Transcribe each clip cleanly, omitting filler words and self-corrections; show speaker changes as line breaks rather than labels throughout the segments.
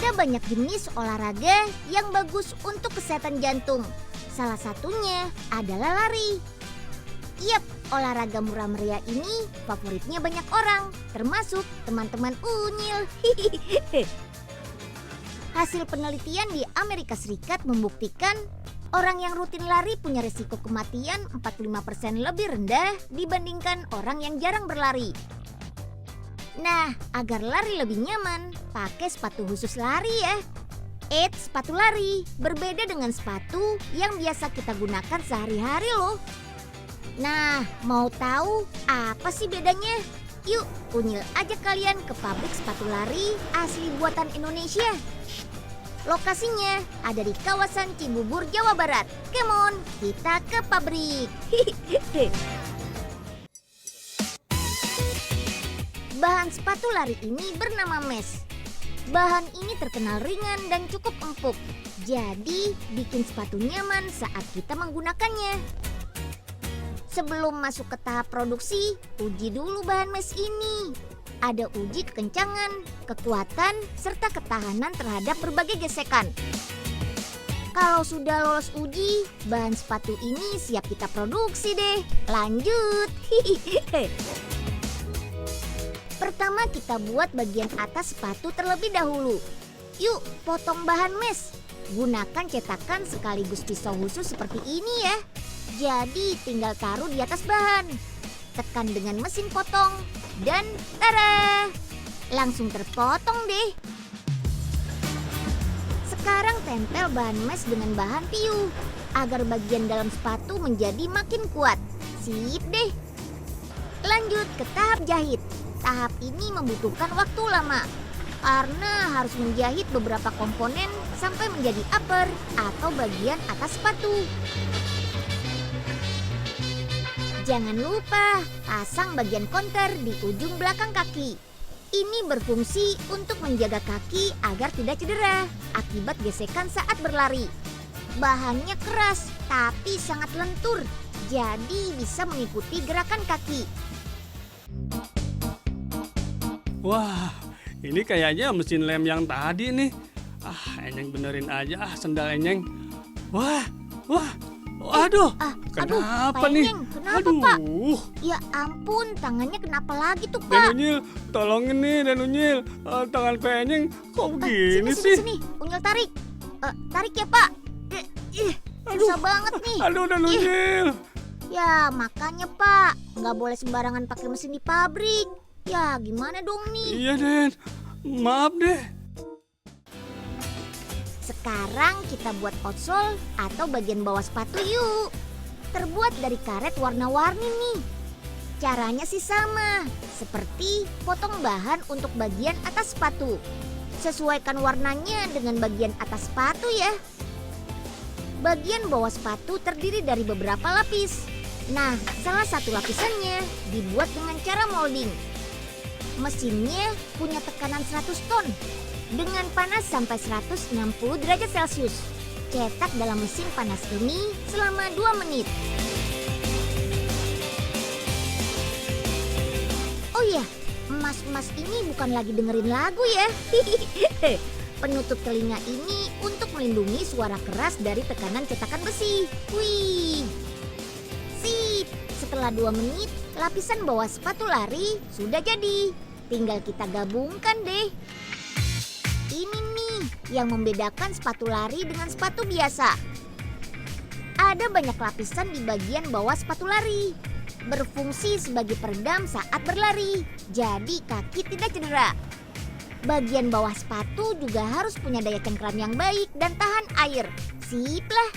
Ada banyak jenis olahraga yang bagus untuk kesehatan jantung. Salah satunya adalah lari. Yap, olahraga murah meriah ini favoritnya banyak orang, termasuk teman-teman Unyil. Hasil penelitian di Amerika Serikat membuktikan orang yang rutin lari punya risiko kematian 45% lebih rendah dibandingkan orang yang jarang berlari. Nah, agar lari lebih nyaman, pakai sepatu khusus lari ya. Eits, sepatu lari berbeda dengan sepatu yang biasa kita gunakan sehari-hari loh. Nah, mau tahu apa sih bedanya? Yuk, Unyil ajak kalian ke pabrik sepatu lari asli buatan Indonesia. Lokasinya ada di kawasan Cibubur, Jawa Barat. Come on, kita ke pabrik. Bahan sepatu lari ini bernama mesh. Bahan ini terkenal ringan dan cukup empuk. Jadi, bikin sepatu nyaman saat kita menggunakannya. Sebelum masuk ke tahap produksi, uji dulu bahan mesh ini. Ada uji kekencangan, kekuatan, serta ketahanan terhadap berbagai gesekan. Kalau sudah lolos uji, bahan sepatu ini siap kita produksi deh. Lanjut. Pertama kita buat bagian atas sepatu terlebih dahulu. Yuk, potong bahan mesh. Gunakan cetakan sekaligus pisau khusus seperti ini ya. Jadi tinggal taruh di atas bahan. Tekan dengan mesin potong. Dan tada! Langsung terpotong deh. Sekarang tempel bahan mesh dengan bahan PU agar bagian dalam sepatu menjadi makin kuat. Sip deh. Lanjut ke tahap jahit. Tahap ini membutuhkan waktu lama karena harus menjahit beberapa komponen sampai menjadi upper atau bagian atas sepatu. Jangan lupa pasang bagian konter di ujung belakang kaki. Ini berfungsi untuk menjaga kaki agar tidak cedera akibat gesekan saat berlari. Bahannya keras tapi sangat lentur, jadi bisa mengikuti gerakan kaki.
Wah, ini kayaknya mesin lem yang tadi nih. Enyeng benerin aja sendal Enyeng. Wah. Aduh, kenapa
Pak
nih?
Enyeng, kenapa Pak? Ya ampun, tangannya kenapa lagi tuh Pak?
Dan Unyil, tolongin nih Dan Unyil. Tangan Pak Enyeng kok begini sih?
Sini, Unyil tarik. Tarik ya Pak. Susah banget nih.
Aduh Dan Unyil.
Ya makanya Pak, nggak boleh sembarangan pakai mesin di pabrik. Ya gimana dong nih?
Iya Den, maaf deh.
Sekarang kita buat outsole atau bagian bawah sepatu yuk. Terbuat dari karet warna-warni nih. Caranya sih sama, seperti potong bahan untuk bagian atas sepatu. Sesuaikan warnanya dengan bagian atas sepatu ya. Bagian bawah sepatu terdiri dari beberapa lapis. Nah, salah satu lapisannya dibuat dengan cara molding. Mesinnya punya tekanan 100 ton dengan panas sampai 160 derajat Celcius. Cetak dalam mesin panas ini selama 2 menit. Oh iya, emas-emas ini bukan lagi dengerin lagu ya. Penutup telinga ini untuk melindungi suara keras dari tekanan cetakan besi. Wih, sip. Setelah 2 menit, lapisan bawah sepatu lari sudah jadi. Tinggal kita gabungkan deh. Ini nih yang membedakan sepatu lari dengan sepatu biasa. Ada banyak lapisan di bagian bawah sepatu lari. Berfungsi sebagai peredam saat berlari, jadi kaki tidak cedera. Bagian bawah sepatu juga harus punya daya cengkram yang baik dan tahan air. Sip lah.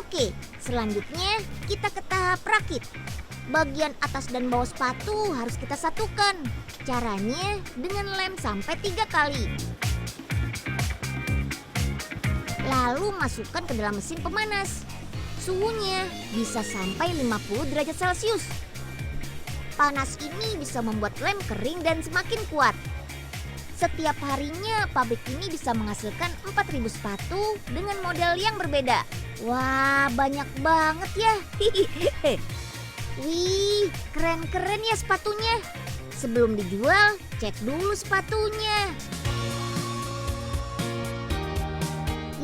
Oke, selanjutnya kita ke tahap rakit. Bagian atas dan bawah sepatu harus kita satukan. Caranya dengan lem sampai 3 kali. Lalu masukkan ke dalam mesin pemanas. Suhunya bisa sampai 50 derajat Celcius. Panas ini bisa membuat lem kering dan semakin kuat. Setiap harinya pabrik ini bisa menghasilkan 4.000 sepatu dengan model yang berbeda. Wah, banyak banget ya. Wih, keren-keren ya sepatunya. Sebelum dijual, cek dulu sepatunya.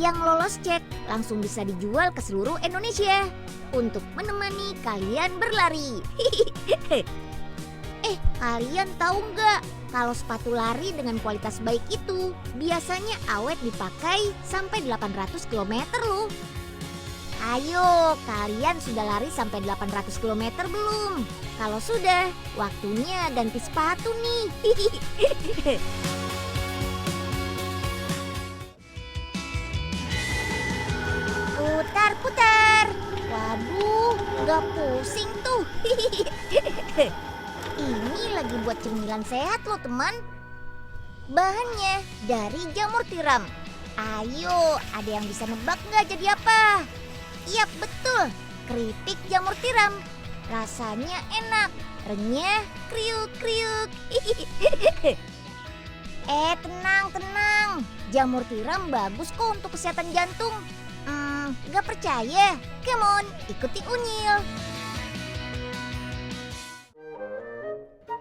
Yang lolos cek langsung bisa dijual ke seluruh Indonesia untuk menemani kalian berlari. Kalian tahu nggak kalau sepatu lari dengan kualitas baik itu biasanya awet dipakai sampai 800 km loh. Ayo, kalian sudah lari sampai 800 km belum? Kalau sudah, waktunya ganti sepatu nih. Putar-putar. Waduh, nggak pusing tuh. Ini lagi buat cemilan sehat loh teman. Bahannya dari jamur tiram. Ayo, ada yang bisa nebak nggak jadi apa? Yap, betul, keripik jamur tiram. Rasanya enak, renyah, kriuk-kriuk. Tenang. Jamur tiram bagus kok untuk kesehatan jantung. Nggak percaya? Come on, ikuti Unyil.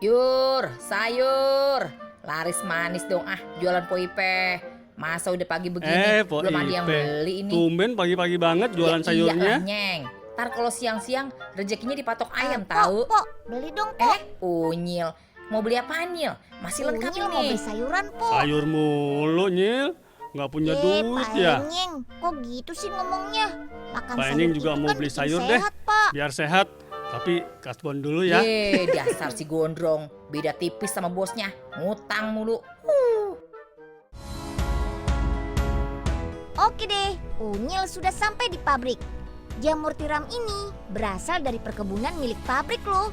Yur, sayur. Laris manis dong jualan poipe. Masa udah pagi begini belum ada yang beli ini.
Tumben pagi-pagi banget jualan sayurnya.
Iyalah, Nyeng. Ntar kalau siang-siang rezekinya dipatok ayam tahu.
Pok, beli dong, Pok.
Unyil. Mau beli apa, Nyil? Masih lengkap
Unyil
ini.
mau beli sayuran, Pok.
Sayur mulu, Nyil. Nggak punya duit
Pak
ya?
Enying, kok gitu sih ngomongnya? Makan
Pak
sayur
Enying juga
itu
mau
kan
beli
bikin
sayur deh.
sehat, Pak.
Biar sehat. Tapi kasbon dulu ya.
Dasar si gondrong. Beda tipis sama bosnya. Ngutang mulu.
Oke deh, Unyil sudah sampai di pabrik. Jamur tiram ini berasal dari perkebunan milik pabrik loh.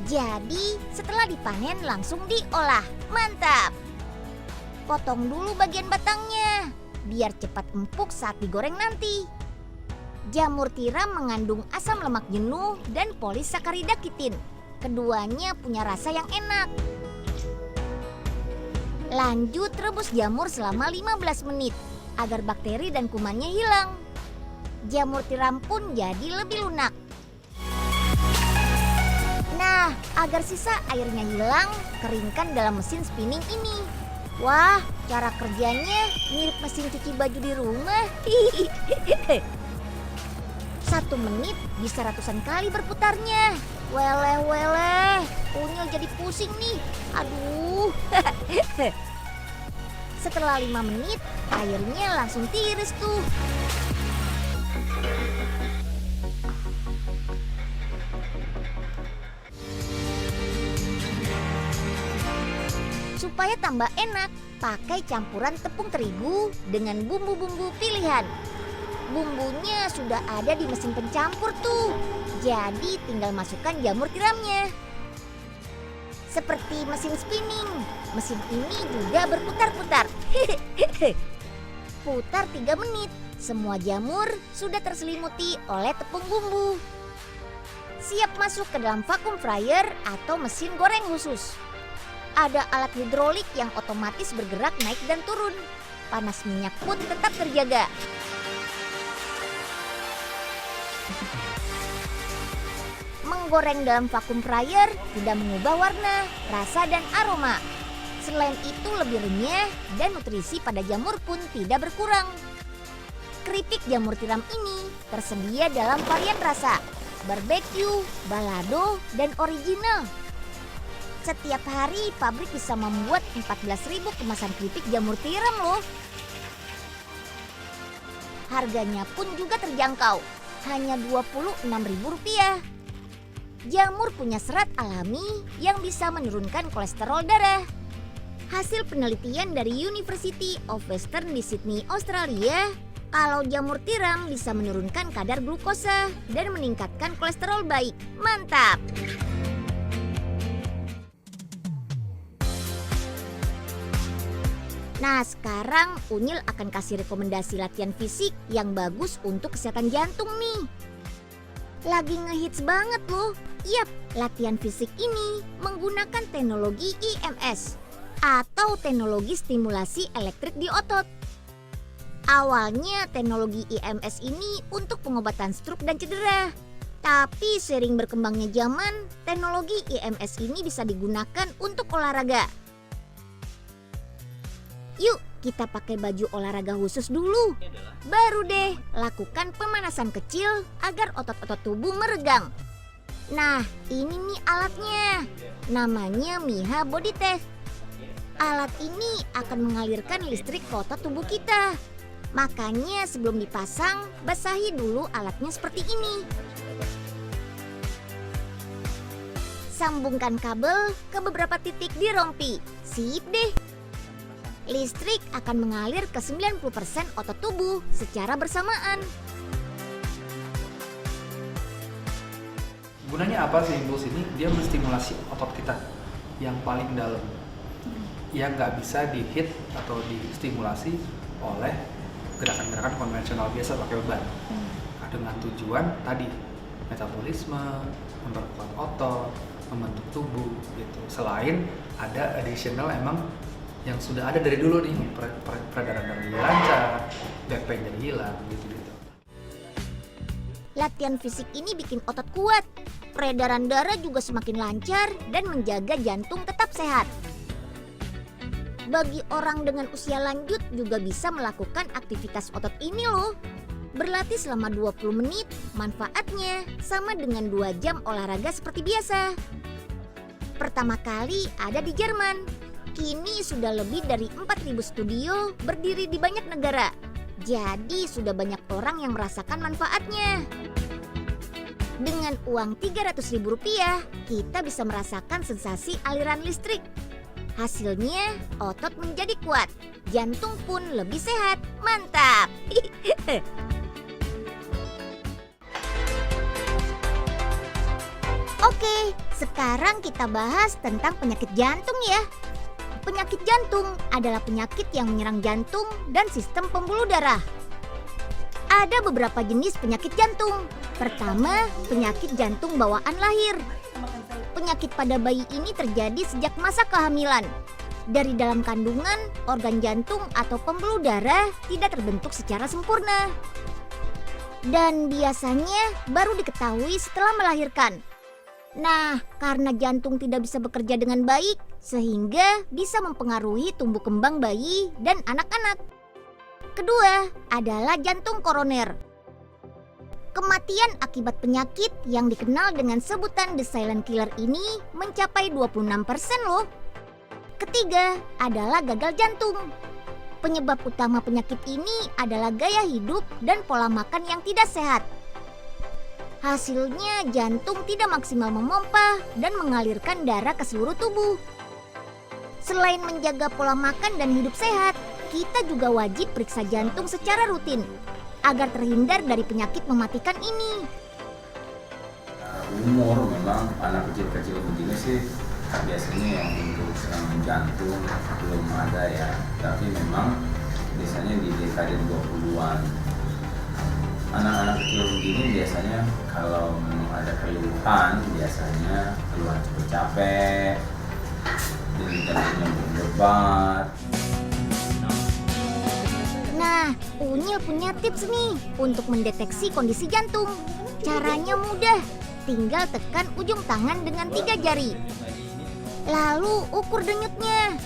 Jadi setelah dipanen langsung diolah. Mantap! Potong dulu bagian batangnya, biar cepat empuk saat digoreng nanti. Jamur tiram mengandung asam lemak jenuh dan polisakarida kitin. Keduanya punya rasa yang enak. Lanjut rebus jamur selama 15 menit agar bakteri dan kumannya hilang. Jamur tiram pun jadi lebih lunak. Nah, agar sisa airnya hilang, keringkan dalam mesin spinning ini. Wah, cara kerjanya mirip mesin cuci baju di rumah. 1 menit bisa ratusan kali berputarnya. Weleh, Unyil jadi pusing nih. Aduh. Setelah 5 menit, airnya langsung tiris tuh. Supaya tambah enak, pakai campuran tepung terigu dengan bumbu-bumbu pilihan. Bumbunya sudah ada di mesin pencampur tuh. Jadi tinggal masukkan jamur tiramnya. Seperti mesin spinning, mesin ini juga berputar-putar. Putar 3 menit, semua jamur sudah terselimuti oleh tepung bumbu. Siap masuk ke dalam vacuum fryer atau mesin goreng khusus. Ada alat hidrolik yang otomatis bergerak naik dan turun. Panas minyak pun tetap terjaga. Menggoreng dalam vacuum fryer tidak mengubah warna, rasa, dan aroma. Selain itu lebih renyah dan nutrisi pada jamur pun tidak berkurang. Keripik jamur tiram ini tersedia dalam varian rasa, barbecue, balado, dan original. Setiap hari pabrik bisa membuat 14.000 kemasan keripik jamur tiram loh. Harganya pun juga terjangkau, hanya Rp26.000. Jamur punya serat alami yang bisa menurunkan kolesterol darah. Hasil penelitian dari University of Western di Sydney, Australia, kalau jamur tiram bisa menurunkan kadar glukosa dan meningkatkan kolesterol baik. Mantap! Nah, sekarang Unyil akan kasih rekomendasi latihan fisik yang bagus untuk kesehatan jantung nih. Lagi ngehits banget loh. Yap, latihan fisik ini menggunakan teknologi IMS atau teknologi stimulasi elektrik di otot. Awalnya teknologi IMS ini untuk pengobatan stroke dan cedera. Tapi seiring berkembangnya zaman, teknologi IMS ini bisa digunakan untuk olahraga. Yuk, kita pakai baju olahraga khusus dulu. Baru deh, lakukan pemanasan kecil agar otot-otot tubuh meregang. Nah, ini nih alatnya. Namanya Miha Body Tech. Alat ini akan mengalirkan listrik ke otot tubuh kita. Makanya sebelum dipasang, basahi dulu alatnya seperti ini. Sambungkan kabel ke beberapa titik di rompi. Sip deh. Listrik akan mengalir ke 90% otot tubuh secara bersamaan.
Gunanya apa sih impuls ini? Dia menstimulasi otot kita yang paling dalam, yang nggak bisa dihit atau distimulasi oleh gerakan-gerakan konvensional biasa pakai beban. Dengan tujuan tadi metabolisme, memperkuat otot, membentuk tubuh gitu. Selain ada additional emang yang sudah ada dari dulu nih, peredaran darah jadi lancar, back pain jadi hilang gitu-gitu.
Latihan fisik ini bikin otot kuat, peredaran darah juga semakin lancar dan menjaga jantung tetap sehat. Bagi orang dengan usia lanjut juga bisa melakukan aktivitas otot ini loh. Berlatih selama 20 menit, manfaatnya sama dengan 2 jam olahraga seperti biasa. Pertama kali ada di Jerman. Kini sudah lebih dari 4.000 studio berdiri di banyak negara. Jadi sudah banyak orang yang merasakan manfaatnya. Dengan uang Rp300.000, kita bisa merasakan sensasi aliran listrik. Hasilnya, otot menjadi kuat, jantung pun lebih sehat. Mantap! Oke, sekarang kita bahas tentang penyakit jantung ya. Penyakit jantung adalah penyakit yang menyerang jantung dan sistem pembuluh darah. Ada beberapa jenis penyakit jantung. Pertama, penyakit jantung bawaan lahir. Penyakit pada bayi ini terjadi sejak masa kehamilan. Dari dalam kandungan, organ jantung atau pembuluh darah tidak terbentuk secara sempurna. Dan biasanya baru diketahui setelah melahirkan. Nah, karena jantung tidak bisa bekerja dengan baik, sehingga bisa mempengaruhi tumbuh kembang bayi dan anak-anak. Kedua, adalah jantung koroner. Kematian akibat penyakit yang dikenal dengan sebutan the silent killer ini mencapai 26% loh. Ketiga, adalah gagal jantung. Penyebab utama penyakit ini adalah gaya hidup dan pola makan yang tidak sehat. Hasilnya jantung tidak maksimal memompa dan mengalirkan darah ke seluruh tubuh. Selain menjaga pola makan dan hidup sehat, kita juga wajib periksa jantung secara rutin agar terhindar dari penyakit mematikan ini.
Umur memang anak kecil-kecil begini sih biasanya yang untuk serangan jantung belum ada ya, tapi memang biasanya di dekade 20-an. Anak-anak kecil begini biasanya kalau memang ada keluhan, biasanya keluhan cepet capek, jadi jantungnya berdebar.
Nah, Unyil punya tips nih untuk mendeteksi kondisi jantung. Caranya mudah, tinggal tekan ujung tangan dengan 3 jari. Lalu ukur denyutnya.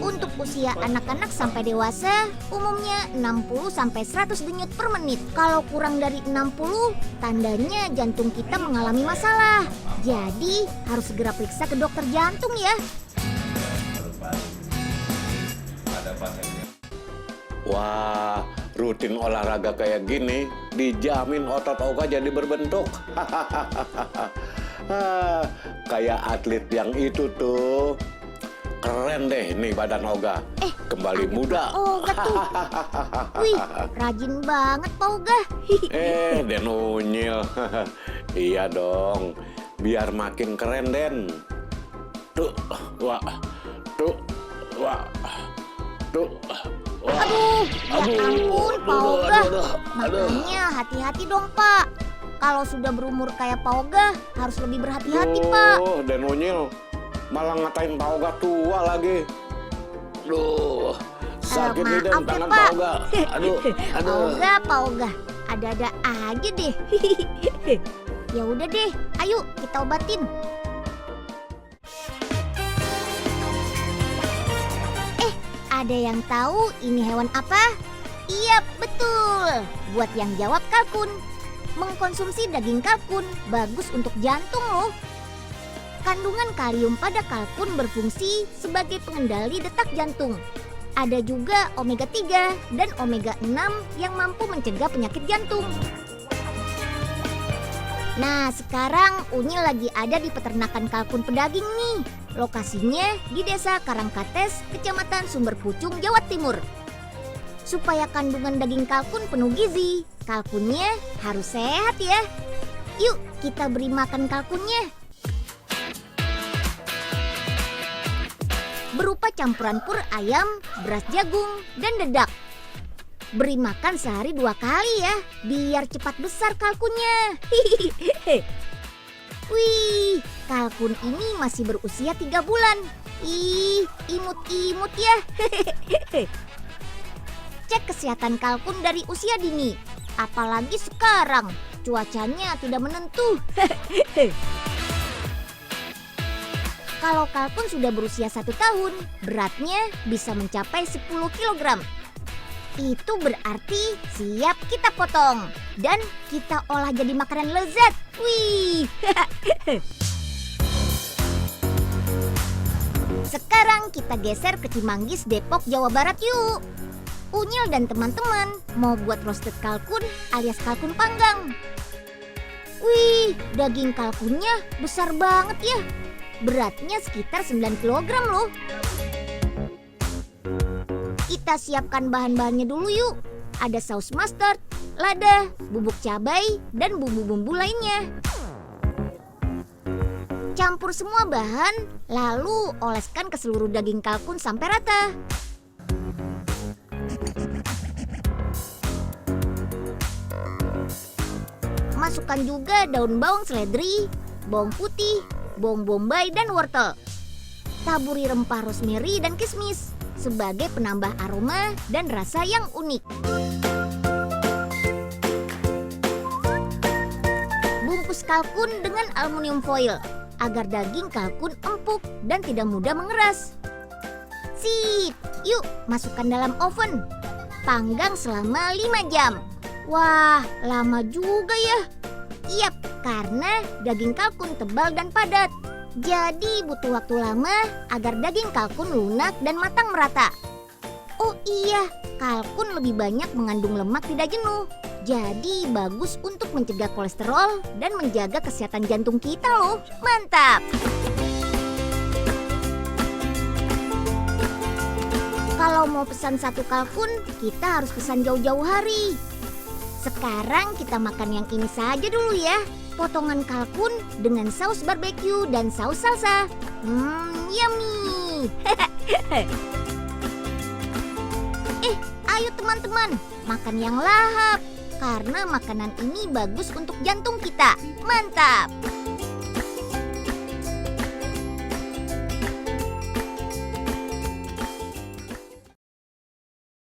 Untuk usia anak-anak sampai dewasa, umumnya 60-100 denyut per menit. Kalau kurang dari 60, tandanya jantung kita mengalami masalah. Jadi, harus segera periksa ke dokter jantung ya.
Wah, rutin olahraga kayak gini, dijamin otot Oga jadi berbentuk. Kayak atlet yang itu tuh. Keren deh nih badan Oga, kembali muda.
Oga tuh. Wih, rajin banget Pak Oga.
Den Unyil. Iya dong, biar makin keren Den. Tuh, wah, tuh, wah, tuh. Wah.
Aduh, ya ampun Pak Oga. Makanya hati-hati dong Pak. Kalau sudah berumur kayak Pak Oga, harus lebih berhati-hati Pak.
Oh, Den Unyil. Malah ngatain Pak Oga tua lagi. Duh, sakit nih Den tangan Pak Oga. Aduh.
Pak Oga, ada-ada aja deh. Ya udah deh, ayo kita obatin. Ada yang tahu ini hewan apa? Iya, betul. Buat yang jawab kalkun. Mengkonsumsi daging kalkun bagus untuk jantung loh. Kandungan kalium pada kalkun berfungsi sebagai pengendali detak jantung. Ada juga omega 3 dan omega 6 yang mampu mencegah penyakit jantung. Nah, sekarang Unyil lagi ada di peternakan kalkun pedaging nih. Lokasinya di Desa Karangkates, Kecamatan Sumber Pucung, Jawa Timur. Supaya kandungan daging kalkun penuh gizi, kalkunnya harus sehat ya. Yuk, kita beri makan kalkunnya. Berupa campuran pur ayam, beras jagung, dan dedak. Beri makan sehari 2 kali ya, biar cepat besar kalkunnya. Wih, kalkun ini masih berusia 3 bulan. Ih, imut-imut ya. Cek kesehatan kalkun dari usia dini. Apalagi sekarang, cuacanya tidak menentu. Kalau kalkun sudah berusia 1 tahun, beratnya bisa mencapai 10 kg. Itu berarti siap kita potong dan kita olah jadi makanan lezat. Wih. Sekarang kita geser ke Cimanggis, Depok, Jawa Barat yuk. Unyil dan teman-teman mau buat roasted kalkun alias kalkun panggang. Wih, daging kalkunnya besar banget ya. Beratnya sekitar 9 kg loh. Kita siapkan bahan-bahannya dulu yuk. Ada saus mustard, lada, bubuk cabai, dan bumbu-bumbu lainnya. Campur semua bahan, lalu oleskan ke seluruh daging kalkun sampai rata. Masukkan juga daun bawang seledri, bawang putih, bawang bombay, dan wortel. Taburi rempah rosemary dan kismis sebagai penambah aroma dan rasa yang unik. Bungkus kalkun dengan aluminium foil agar daging kalkun empuk dan tidak mudah mengeras. Sip, yuk masukkan dalam oven. Panggang selama 5 jam. Wah, lama juga ya. Yap, karena daging kalkun tebal dan padat. Jadi butuh waktu lama agar daging kalkun lunak dan matang merata. Oh iya, kalkun lebih banyak mengandung lemak tidak jenuh. Jadi bagus untuk mencegah kolesterol dan menjaga kesehatan jantung kita loh. Mantap! Kalau mau pesan 1 kalkun, kita harus pesan jauh-jauh hari. Sekarang kita makan yang ini saja dulu ya. Potongan kalkun dengan saus barbeque dan saus salsa. Yummy. Ayo teman-teman, makan yang lahap. Karena makanan ini bagus untuk jantung kita. Mantap.